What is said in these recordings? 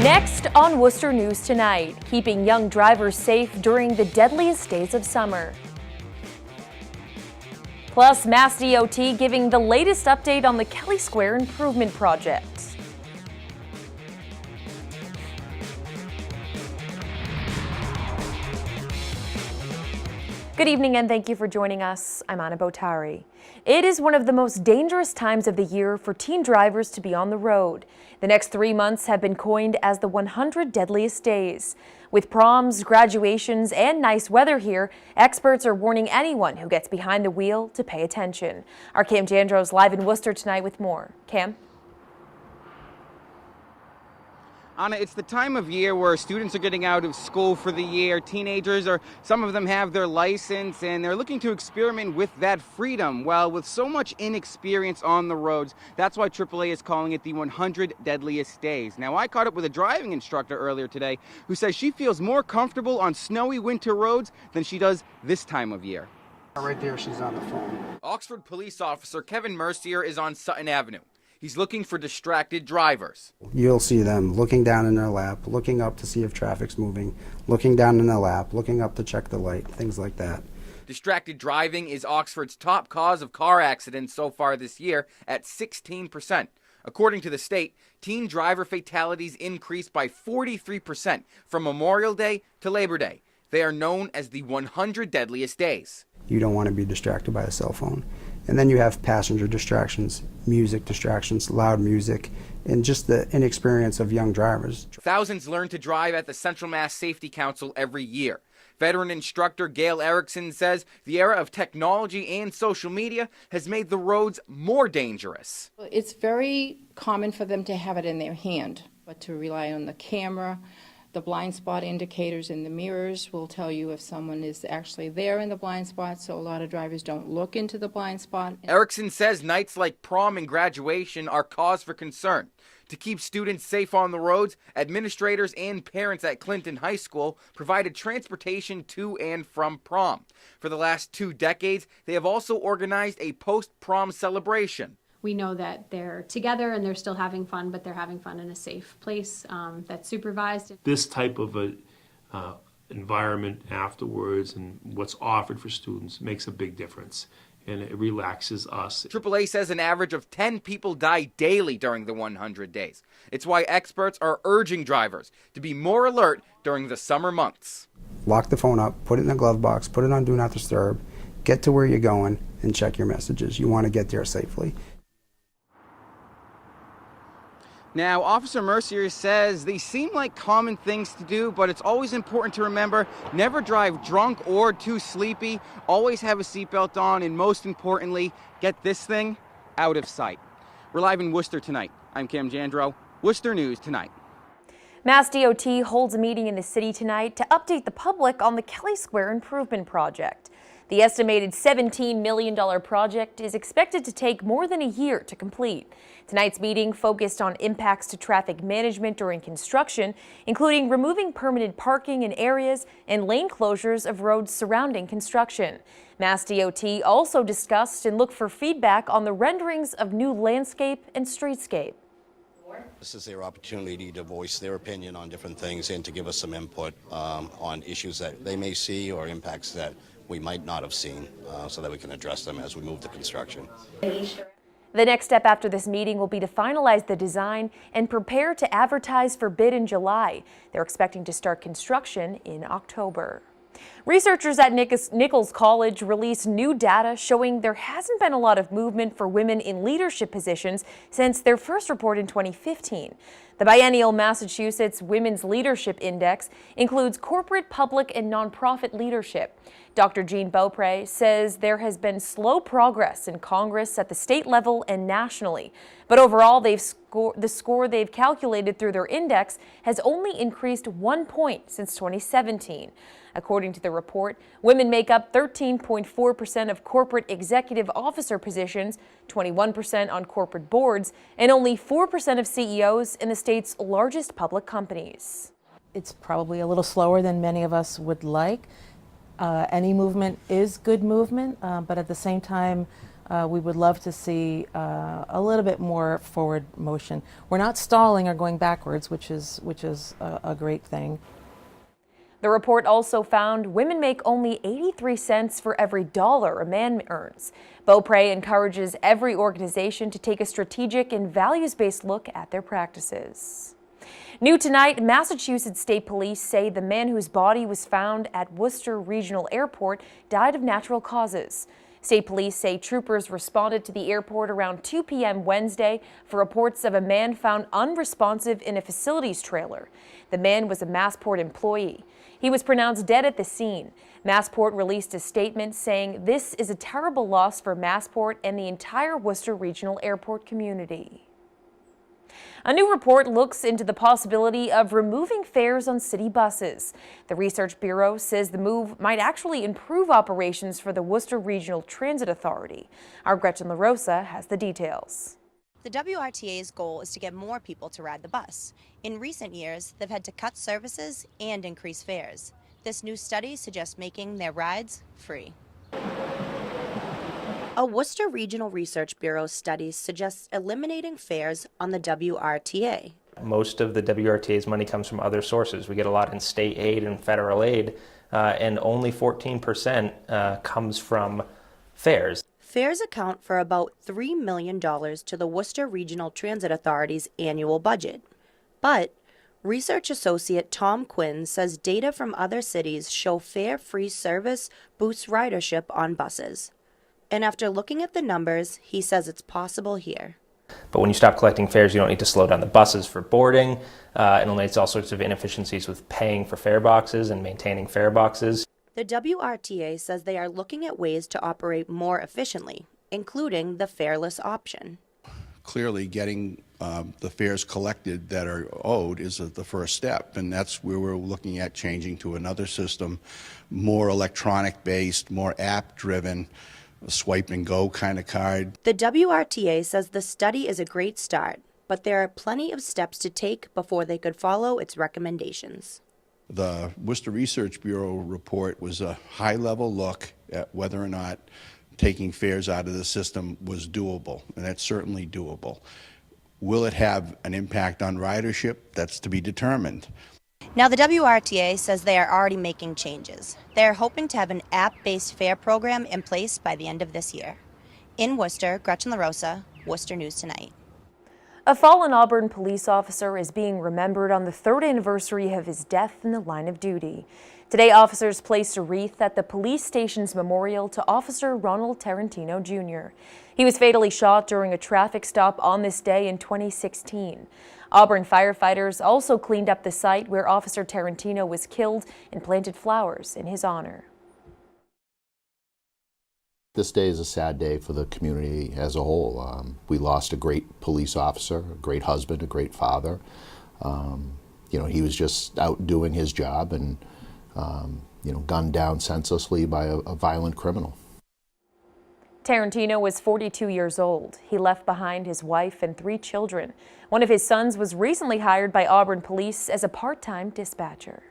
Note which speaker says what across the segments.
Speaker 1: Next on Worcester News Tonight, keeping young drivers safe during the deadliest days of summer. Plus, MassDOT giving the latest update on the Kelly Square Improvement Project. Good evening and thank you for joining us. I'm Anna Botari. It is one of the most dangerous times of the year for teen drivers to be on the road. The next 3 months have been coined as the 100 deadliest days. With proms, graduations, and nice weather here, experts are warning anyone who gets behind the wheel to pay attention. Our Cam Jandro's live in Worcester tonight with more. Cam?
Speaker 2: Anna, it's the time of year where students are getting out of school for the year. Teenagers, or some of them have their license, and they're looking to experiment with that freedom. Well, with so much inexperience on the roads, that's why AAA is calling it the 100 deadliest days. Now, I caught up with a driving instructor earlier today who says she feels more comfortable on snowy winter roads than she does this time of year.
Speaker 3: Right there, she's on the phone.
Speaker 2: Oxford police officer Kevin Mercier is on Sutton Avenue. He's looking for distracted drivers.
Speaker 3: You'll see them looking down in their lap, looking up to see if traffic's moving, looking down in their lap, looking up to check the light, things like that.
Speaker 2: Distracted driving is Oxford's top cause of car accidents so far this year at 16%. According to the state, teen driver fatalities increased by 43% from Memorial Day to Labor Day. They are known as the 100 deadliest days.
Speaker 3: You don't want to be distracted by a cell phone. And then you have passenger distractions, music distractions, loud music, and just the inexperience of young drivers.
Speaker 2: Thousands learn to drive at the Central Mass Safety Council every year. Veteran instructor Gail Erickson says the era of technology and social media has made the roads more dangerous.
Speaker 4: It's very common for them to have it in their hand, but to rely on the camera. The blind spot indicators in the mirrors will tell you if someone is actually there in the blind spot, so a lot of drivers don't look into the blind spot.
Speaker 2: Erickson says nights like prom and graduation are cause for concern. To keep students safe on the roads, administrators and parents at Clinton High School provided transportation to and from prom. For the last 2 decades, they have also organized a post-prom celebration.
Speaker 5: We know that they're together and they're still having fun, but they're having fun in a safe place that's supervised.
Speaker 6: This type of a environment afterwards and what's offered for students makes a big difference, and it relaxes us.
Speaker 2: AAA says an average of 10 people die daily during the 100 days. It's why experts are urging drivers to be more alert during the summer months.
Speaker 3: Lock the phone up, put it in the glove box, put it on Do Not Disturb, get to where you're going, and check your messages. You want to get there safely.
Speaker 2: Now, Officer Mercier says they seem like common things to do, but it's always important to remember, never drive drunk or too sleepy, always have a seatbelt on, and most importantly, get this thing out of sight. We're live in Worcester tonight. I'm Cam Jandro, Worcester News Tonight.
Speaker 1: MassDOT holds a meeting in the city tonight to update the public on the Kelly Square Improvement Project. The estimated $17 million project is expected to take more than a year to complete. Tonight's meeting focused on impacts to traffic management during construction, including removing permanent parking in areas and lane closures of roads surrounding construction. MassDOT also discussed and looked for feedback on the renderings of new landscape and streetscape.
Speaker 7: This is their opportunity to voice their opinion on different things and to give us some input on issues that they may see or impacts that we might not have seen, so that we can address them as we move to construction.
Speaker 1: The next step after this meeting will be to finalize the design and prepare to advertise for bid in July. They're expecting to start construction in October. Researchers at Nichols College released new data showing there hasn't been a lot of movement for women in leadership positions since their first report in 2015. The biennial Massachusetts Women's Leadership Index includes corporate, public, and nonprofit leadership. Dr. Jean Beaupre says there has been slow progress in Congress at the state level and nationally. But overall, the score they've calculated through their index has only increased 1 point since 2017. According to the report, women make up 13.4% of corporate executive officer positions, 21% on corporate boards, and only 4% of CEOs in the state's largest public companies.
Speaker 8: It's probably a little slower than many of us would like. Any movement is good movement, but at the same time, we would love to see a little bit more forward motion. We're not stalling or going backwards, which is a great thing.
Speaker 1: The report also found women make only 83 cents for every dollar a man earns. Beaupre encourages every organization to take a strategic and values-based look at their practices. New tonight, Massachusetts State Police say the man whose body was found at Worcester Regional Airport died of natural causes. State Police say troopers responded to the airport around 2 p.m. Wednesday for reports of a man found unresponsive in a facilities trailer. The man was a Massport employee. He was pronounced dead at the scene. Massport released a statement saying this is a terrible loss for Massport and the entire Worcester Regional Airport community. A new report looks into the possibility of removing fares on city buses. The Research Bureau says the move might actually improve operations for the Worcester Regional Transit Authority. Our Gretchen LaRosa has the details.
Speaker 9: The WRTA's goal is to get more people to ride the bus. In recent years, they've had to cut services and increase fares. This new study suggests making their rides free. A Worcester Regional Research Bureau study suggests eliminating fares on the WRTA.
Speaker 10: Most of the WRTA's money comes from other sources. We get a lot in state aid and federal aid, and only 14% comes from fares.
Speaker 9: Fares account for about $3 million to the Worcester Regional Transit Authority's annual budget. But research associate Tom Quinn says data from other cities show fare-free service boosts ridership on buses. And after looking at the numbers, he says it's possible here.
Speaker 10: But when you stop collecting fares, you don't need to slow down the buses for boarding. It eliminates all sorts of inefficiencies with paying for fare boxes and maintaining fare boxes.
Speaker 9: The WRTA says they are looking at ways to operate more efficiently, including the fareless option.
Speaker 11: Clearly, getting the fares collected that are owed is the first step, and that's where we're looking at changing to another system, more electronic-based, more app-driven, a swipe and go kind of card.
Speaker 9: The WRTA says the study is a great start, but there are plenty of steps to take before they could follow its recommendations.
Speaker 11: The Worcester Research Bureau report was a high-level look at whether or not taking fares out of the system was doable, and that's certainly doable. Will it have an impact on ridership? That's to be determined.
Speaker 9: Now, the WRTA says they are already making changes. They are hoping to have an app-based fare program in place by the end of this year. In Worcester, Gretchen LaRosa, Worcester News Tonight.
Speaker 1: A fallen Auburn police officer is being remembered on the 3rd anniversary of his death in the line of duty. Today, officers placed a wreath at the police station's memorial to Officer Ronald Tarentino, Jr. He was fatally shot during a traffic stop on this day in 2016. Auburn firefighters also cleaned up the site where Officer Tarantino was killed and planted flowers in his honor.
Speaker 12: This day is a sad day for the community as a whole. We lost a great police officer, a great husband, a great father. He was just out doing his job and, gunned down senselessly by a violent criminal.
Speaker 1: Tarantino was 42 years old. He left behind his wife and 3 children. One of his sons was recently hired by Auburn police as a part-time dispatcher.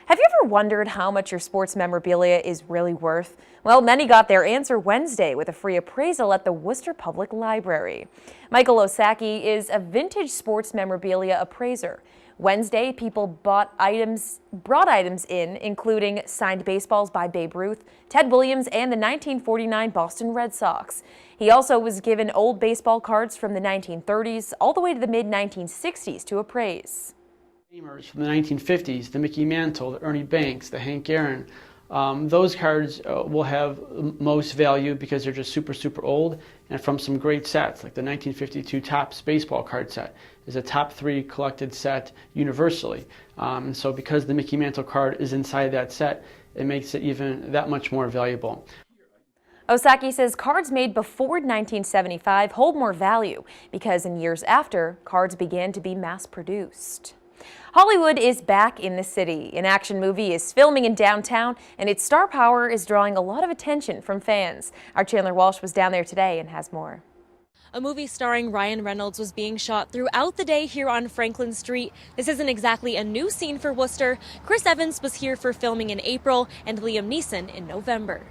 Speaker 1: Have you ever wondered how much your sports memorabilia is really worth? Well, many got their answer Wednesday with a free appraisal at the Worcester Public Library. Michael Osaki is a vintage sports memorabilia appraiser. Wednesday, people brought items in, including signed baseballs by Babe Ruth, Ted Williams, and the 1949 Boston Red Sox. He also was given old baseball cards from the 1930s all the way to the mid-1960s to appraise.
Speaker 13: Gamers from the 1950s, the Mickey Mantle, the Ernie Banks, the Hank Aaron. Those cards will have most value because they're just super old, and from some great sets, like the 1952 Topps baseball card set is a top 3 collected set universally. And so because the Mickey Mantle card is inside that set, it makes it even that much more valuable.
Speaker 1: Osaki says cards made before 1975 hold more value because in years after, cards began to be mass-produced. Hollywood is back in the city. An action movie is filming in downtown, and its star power is drawing a lot of attention from fans. Our Chandler Walsh was down there today and has more.
Speaker 14: A movie starring Ryan Reynolds was being shot throughout the day here on Franklin Street. This isn't exactly a new scene for Worcester. Chris Evans was here for filming in April and Liam Neeson in November.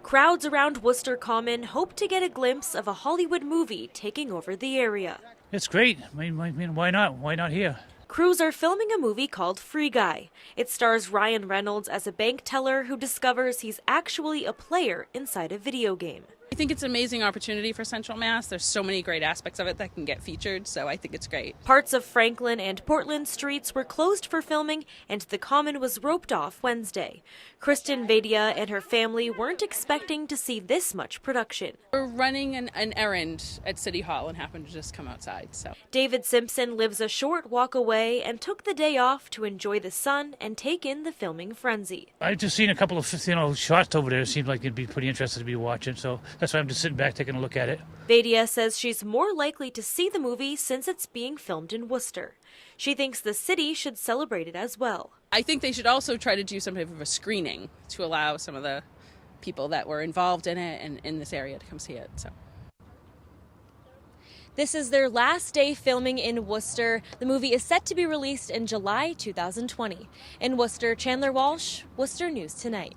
Speaker 14: Crowds around Worcester Common hope to get a glimpse of a Hollywood movie taking over the area.
Speaker 15: It's great. I mean, why not? Why not here?
Speaker 14: Crews are filming a movie called Free Guy. It stars Ryan Reynolds as a bank teller who discovers he's actually a player inside a video game.
Speaker 16: I think it's an amazing opportunity for Central Mass. There's so many great aspects of it that can get featured, so I think it's great.
Speaker 14: Parts of Franklin and Portland streets were closed for filming, and the Common was roped off Wednesday. Kristen Vadia and her family weren't expecting to see this much production.
Speaker 16: We're running an errand at City Hall and happened to just come outside. So
Speaker 14: David Simpson lives a short walk away and took the day off to enjoy the sun and take in the filming frenzy.
Speaker 15: I've just seen a couple of shots over there. It seemed like it'd be pretty interesting to be watching, so that's why I'm just sitting back taking a look at it.
Speaker 14: Vadia says she's more likely to see the movie since it's being filmed in Worcester. She thinks the city should celebrate it as well.
Speaker 16: I think they should also try to do some type of a screening to allow some of the people that were involved in it and in this area to come see it. So.
Speaker 14: This is their last day filming in Worcester. The movie is set to be released in July 2020. In Worcester, Chandler Walsh, Worcester News Tonight.